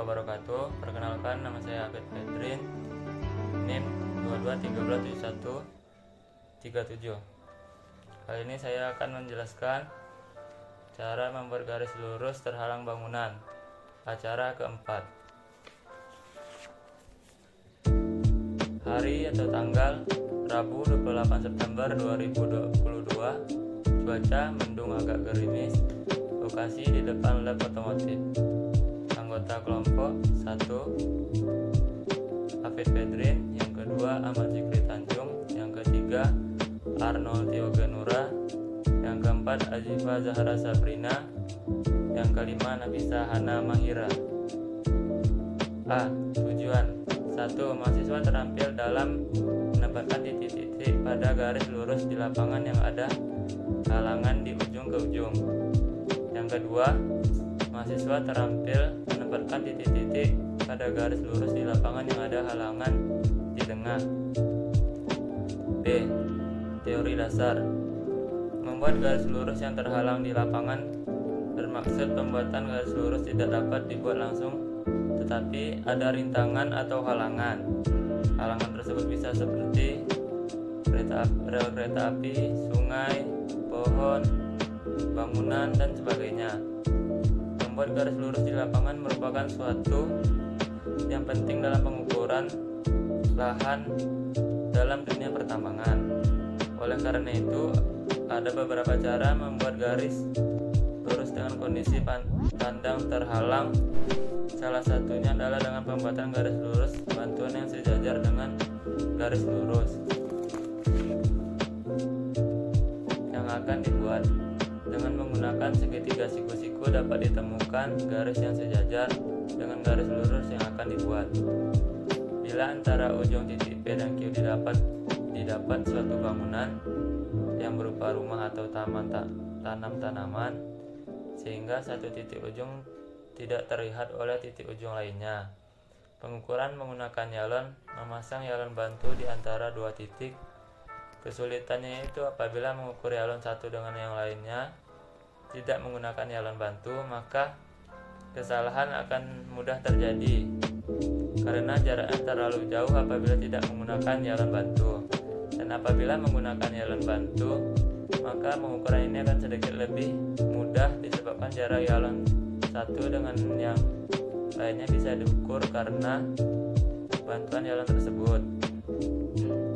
wabarakatuh. Perkenalkan, nama saya Hafid Fedrin, NIM 22137137. Kali ini saya akan menjelaskan cara membuat garis lurus terhalang bangunan, acara keempat. Hari atau tanggal Rabu 28 September 2022. Cuaca mendung agak gerimis. Lokasi di depan lab otomotif. Anggota kelompok 1 Hafid Fedrin, yang kedua Ahmad Zikri Tanjung, yang ketiga Arnold Tiogenura, yang keempat Azifa Zahra Sabrina, yang kelima Nafisa Hana Mahira. A. Tujuan 1. Mahasiswa terampil dalam menempatkan titik-titik pada garis lurus di lapangan yang ada halangan di ujung ke ujung. Yang kedua, mahasiswa terampil menempatkan titik-titik pada garis lurus di lapangan yang ada halangan di tengah. B. Teori dasar. Membuat garis lurus yang terhalang di lapangan bermaksud pembuatan garis lurus tidak dapat dibuat langsung, tetapi ada rintangan atau halangan. Halangan tersebut bisa seperti rel kereta api, sungai, pohon, bangunan, dan sebagainya. Membuat garis lurus di lapangan merupakan suatu yang penting dalam pengukuran lahan dalam dunia pertambangan. Oleh karena itu, ada beberapa cara membuat garis lurus dengan kondisi pandang terhalang. Salah satunya adalah dengan pembuatan garis lurus bantuan yang sejajar dengan garis lurus yang akan dibuat. Dengan menggunakan segitiga siku-siku dapat ditemukan garis yang sejajar dengan garis lurus yang akan dibuat. Bila antara ujung titik P dan Q didapat suatu bangunan yang berupa rumah atau tanam-tanaman, sehingga satu titik ujung tidak terlihat oleh titik ujung lainnya. Pengukuran menggunakan yalon. Memasang yalon bantu di antara dua titik. Kesulitannya itu apabila mengukur yalon satu dengan yang lainnya tidak menggunakan yalon bantu, maka kesalahan akan mudah terjadi karena jaraknya terlalu jauh apabila tidak menggunakan yalon bantu. Dan apabila menggunakan yalon bantu, maka pengukuran ini akan sedikit lebih mudah disebabkan jarak yalon satu dengan yang lainnya bisa diukur karena bantuan yalon tersebut.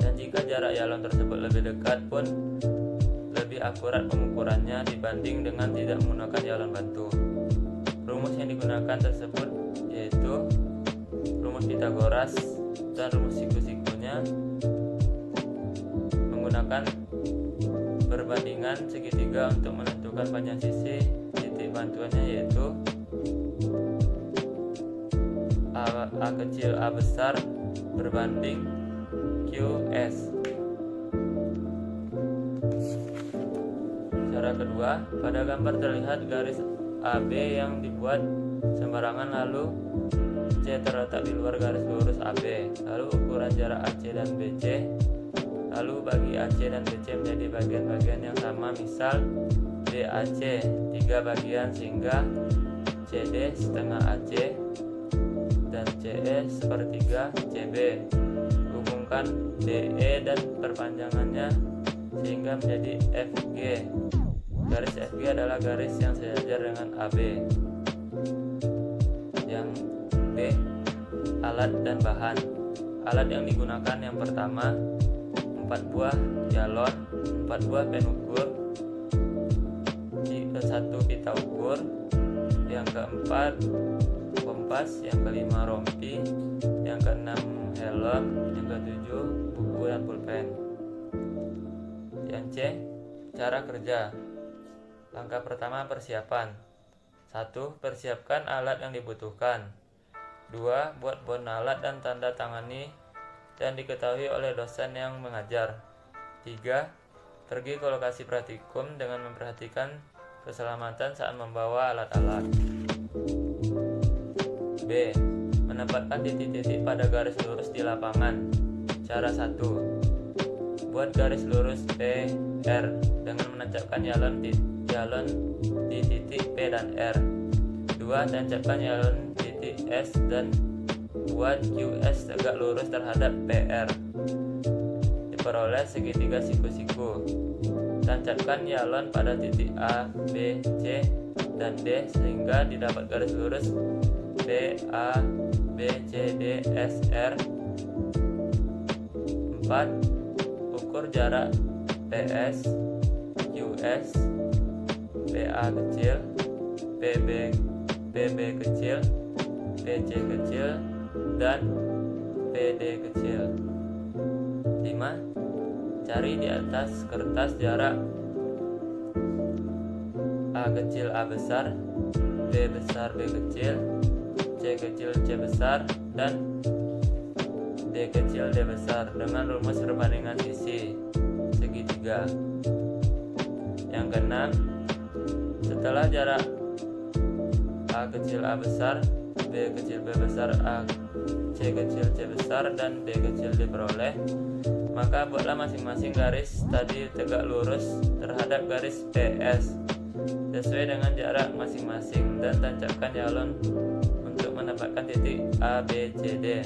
Dan jika jarak yalon tersebut lebih dekat pun lebih akurat pengukurannya dibanding dengan tidak menggunakan yalon bantu. Rumus yang digunakan tersebut yaitu rumus Pythagoras dan rumus siku-sikunya menggunakan perbandingan segitiga untuk menentukan panjang sisi titik bantuannya, yaitu A kecil A besar berbanding QS. Cara kedua, pada gambar terlihat garis AB yang dibuat sembarangan, lalu C terletak di luar garis lurus AB. Lalu ukuran jarak AC dan BC, lalu bagi AC dan BC menjadi bagian-bagian yang sama. Misal BAC 3 bagian sehingga CD setengah AC dan CE sepertiga CB. Hubungkan DE dan perpanjangannya sehingga menjadi FG. Garis FG adalah garis yang sejajar dengan AB. Yang B, alat dan bahan. Alat yang digunakan yang pertama 4 buah yalon, 4 buah pen ukur, 1 pita ukur, yang keempat kompas, yang kelima rompi, yang keenam helm, yang ketujuh buku dan pulpen. Yang C, cara kerja. Langkah pertama, persiapan. 1. Persiapkan alat yang dibutuhkan. 2. Buat bon alat dan tanda tangani dan diketahui oleh dosen yang mengajar. 3. Pergi ke lokasi praktikum dengan memperhatikan keselamatan saat membawa alat-alat. B. Menempatkan titik-titik pada garis lurus di lapangan. Cara 1. Buat garis lurus PR dengan menancapkan yalon di titik P dan R. 2. Tancapkan yalon titik QS dan buat QS tegak lurus terhadap PR. Diperoleh segitiga siku-siku. Tancapkan yalon pada titik A, B, C, dan D sehingga didapat garis lurus PA, B, C, D, S, R. 4. Ukur jarak PS, QS, PA kecil, PB kecil, PC kecil, dan PD kecil. 5. Cari di atas kertas jarak A kecil A besar, B besar B kecil, C kecil C besar, dan D kecil D besar dengan rumus perbandingan sisi segitiga. Yang keenam, setelah jarak A kecil A besar, B kecil B besar, C kecil C besar, dan D kecil diperoleh, maka buatlah masing-masing garis tadi tegak lurus terhadap garis PS sesuai dengan jarak masing-masing dan tancapkan yalon untuk mendapatkan titik A, B, C, D.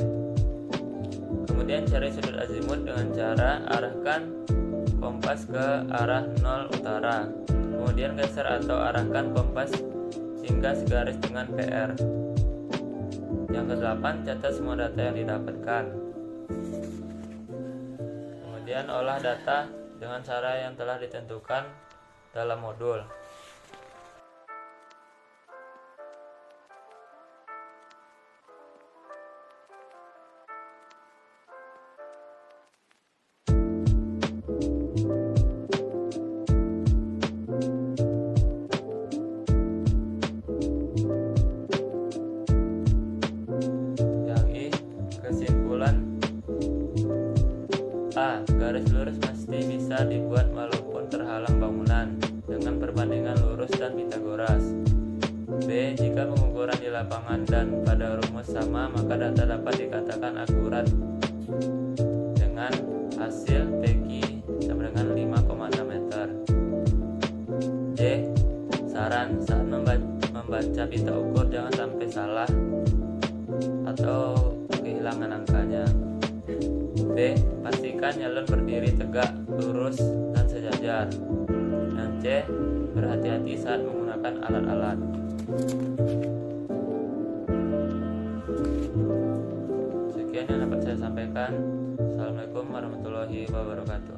Kemudian cari sudut azimut dengan cara arahkan kompas ke arah 0 utara. Kemudian geser atau arahkan kompas hingga segaris dengan PR. Yang ke-8, catat semua data yang didapatkan. Kemudian olah data dengan cara yang telah ditentukan dalam modul. A. Garis lurus mesti bisa dibuat walaupun terhalang bangunan dengan perbandingan lurus dan Pitagoras. B. Jika pengukuran di lapangan dan pada rumus sama, maka data dapat dikatakan akurat dengan hasil PQ sama dengan 5,6 meter. C. Saran saat membaca pita ukur jangan sampai salah atau kehilangan angkanya. B. Pastikan yalon berdiri tegak, lurus, dan sejajar. Dan C. Berhati-hati saat menggunakan alat-alat. Sekian yang dapat saya sampaikan. Assalamualaikum warahmatullahi wabarakatuh.